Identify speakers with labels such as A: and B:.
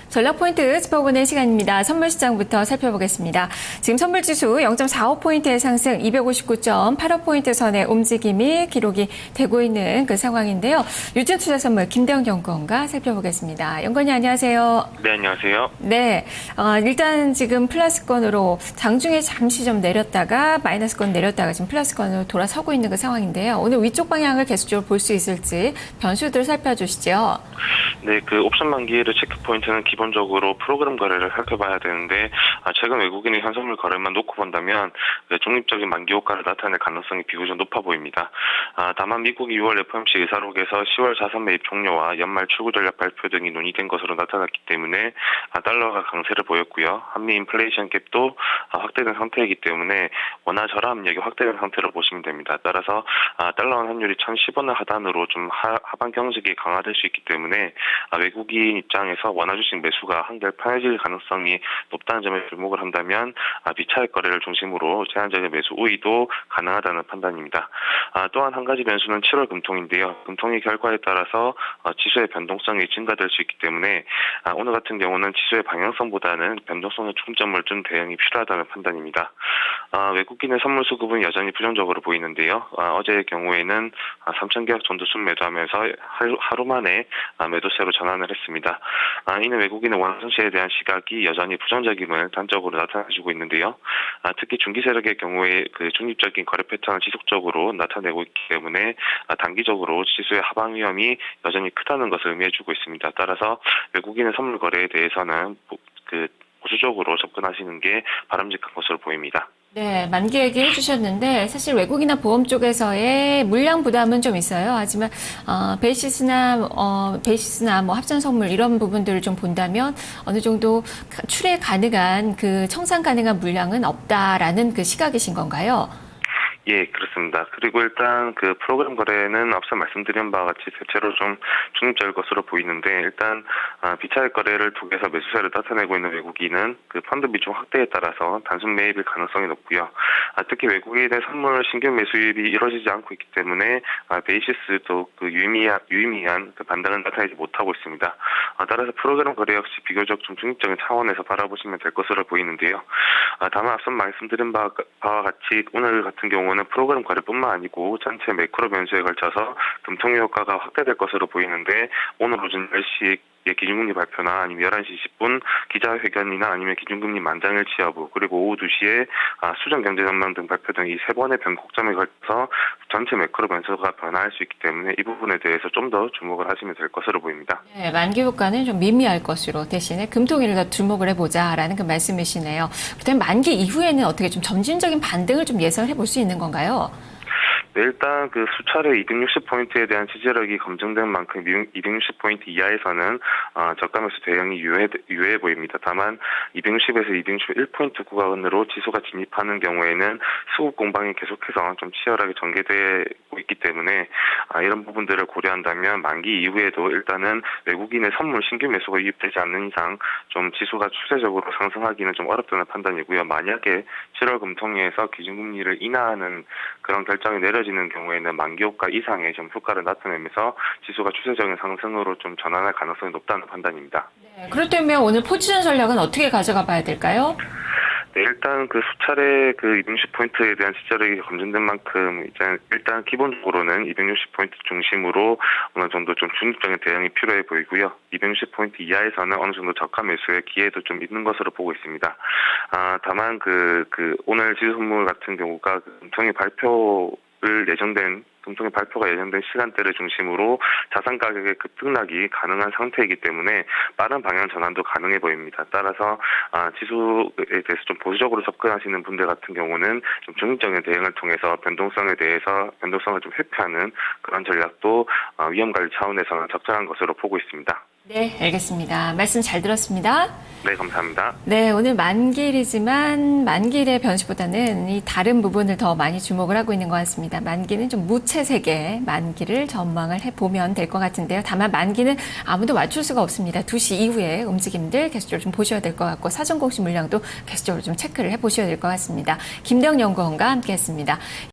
A: 전략 포인트 짚어보는 시간입니다. 선물 시장부터 살펴보겠습니다. 지금 선물 지수 0.45포인트의 상승 259.85포인트 선의 움직임이 기록이 되고 있는 그 상황인데요. 유진투자선물 김대영 연구원과 살펴보겠습니다. 연구원님 안녕하세요.
B: 네, 안녕하세요.
A: 네, 일단 지금 플러스권으로 장중에 잠시 좀 내렸다가 마이너스권 내렸다가 지금 플러스권으로 돌아서고 있는 그 상황인데요. 오늘 위쪽 방향을 계속적으로 볼 수 있을지 변수들 살펴주시죠.
B: 네, 그 옵션 만기일의 체크 포인트는 기본적으로 프로그램 거래를 살펴봐야 되는데 최근 외국인의 현선물 거래만 놓고 본다면 중립적인 만기 효과를 나타낼 가능성이 비교적 높아 보입니다. 다만 미국이 6월 FOMC 의사록에서 10월 자산 매입 종료와 연말 출구 전략 발표 등이 논의된 것으로 나타났기 때문에 달러가 강세를 보였고요. 한미 인플레이션 갭도 확대된 상태이기 때문에 원화 절하 압력이 확대된 상태로 보시면 됩니다. 따라서 달러 환율이 1010원을 하단으로 좀 하반 경직이 강화될 수 있기 때문에 외국인 입장에서 원화 주식 매수가 한결 편해질 가능성이 높다는 점에 주목을 한다면 비차익 거래를 중심으로 제한적인 매수 우위도 가능하다는 판단입니다. 또한 한 가지 변수는 7월 금통인데요. 금통의 결과에 따라서 지수의 변동성이 증가될 수 있기 때문에 오늘 같은 경우는 지수의 방향성보다는 변동성의 중점을 둔 대응이 필요하다는 판단입니다. 외국인의 선물 수급은 여전히 부정적으로 보이는데요. 어제의 경우에는 3,000개약 정도 순매도하면서 하루 만에 매도세로 전환을 했습니다. 이는 외국인의 원화 증시에 대한 시각이 여전히 부정적임을 단적으로 나타내주고 있는데요. 특히 중기 세력의 경우에 그 중립적인 거래 패턴을 지속적으로 나타내고 있기 때문에 단기적으로 지수의 하방 위험이 여전히 크다는 것을 의미해주고 있습니다. 따라서 외국인의 선물 거래에 대해서는 보수적으로 접근하시는 게 바람직한 것으로 보입니다.
A: 네, 만기 얘기해 주셨는데 사실 외국이나 보험 쪽에서의 물량 부담은 좀 있어요. 하지만 베이시스나 뭐 합산 선물 이런 부분들을 좀 본다면 어느 정도 출해 가능한 그 청산 가능한 물량은 없다라는 그 시각이신 건가요?
B: 예, 그렇습니다. 그리고 일단 그 프로그램 거래는 앞서 말씀드린 바와 같이 대체로 좀 중립적일 것으로 보이는데 일단 비차익 거래를 통해서 매수세를 나타내고 있는 외국인은 그 펀드 비중 확대에 따라서 단순 매입일 가능성이 높고요. 특히 외국인의 선물 신규 매수입이 이루어지지 않고 있기 때문에 베이시스도 그 유의미한 그 반등을 나타내지 못하고 있습니다. 따라서 프로그램 거래 역시 비교적 좀 중립적인 차원에서 바라보시면 될 것으로 보이는데요. 다만 앞서 말씀드린 바와 같이 오늘 같은 경우는 프로그램 거래뿐만 아니고 전체 매크로 변수에 걸쳐서 금통의 효과가 확대될 것으로 보이는데 오늘 오전 10시에 기준금리 발표나 아니면 11시 10분 기자회견이나 아니면 기준금리 만장일치 여부 그리고 오후 2시에 수정 경제 전망 등 발표 등 이 세 번의 변곡점에 걸쳐서 전체 매크로 변수가 변화할 수 있기 때문에 이 부분에 대해서 좀 더 주목을 하시면 될 것으로 보입니다.
A: 네, 만기 효과는 좀 미미할 것으로 대신에 금통위를 더 주목을 해보자라는 그 말씀이시네요. 그렇다면 만기 이후에는 어떻게 좀 점진적인 반등을 좀 예상해 볼 수 있는 건가요?
B: 네, 일단 그 수차례 260포인트에 대한 지지력이 검증된 만큼 260포인트 이하에서는 저가 매수 대응이 유효해 보입니다. 다만 260에서 261포인트 구간으로 지수가 진입하는 경우에는 수급 공방이 계속해서 좀 치열하게 전개되고 있기 때문에 이런 부분들을 고려한다면 만기 이후에도 일단은 외국인의 선물 신규 매수가 유입되지 않는 이상 좀 지수가 추세적으로 상승하기는 좀 어렵다는 판단이고요. 만약에 7월 금통위에서 기준금리를 인하하는 그런 결정이 내려지는 경우에는 만기 효과 이상의 좀 효과를 나타내면서 지수가 추세적인 상승으로 좀 전환할 가능성이 높다는 판단입니다.
A: 네, 그렇다면 오늘 포지션 전략은 어떻게 가져가 봐야 될까요?
B: 네, 일단 그 수차례 그 260포인트에 대한 지지력이 검증된 만큼 일단 기본적으로는 260포인트 중심으로 어느 정도 좀 중립적인 대응이 필요해 보이고요. 260포인트 이하에서는 어느 정도 저가 매수의 기회도 좀 있는 것으로 보고 있습니다. 다만 오늘 지수 선물 같은 경우가 금통위 발표가 예정된 시간대를 중심으로 자산 가격의 급등락이 가능한 상태이기 때문에 빠른 방향 전환도 가능해 보입니다. 따라서 지수에 대해서 좀 보수적으로 접근하시는 분들 같은 경우는 좀 중립적인 대응을 통해서 변동성을 좀 회피하는 그런 전략도 위험 관리 차원에서는 적절한 것으로 보고 있습니다.
A: 네, 알겠습니다. 말씀 잘 들었습니다.
B: 네, 감사합니다.
A: 네, 오늘 만기일이지만 만기일의 변수보다는 이 다른 부분을 더 많이 주목을 하고 있는 것 같습니다. 만기는 좀 무채색의 만기를 전망을 해보면 될 것 같은데요. 다만 만기는 아무도 맞출 수가 없습니다. 2시 이후에 움직임들 계속적으로 좀 보셔야 될 것 같고 사전 공시 물량도 계속적으로 좀 체크를 해보셔야 될 것 같습니다. 김대영 연구원과 함께했습니다.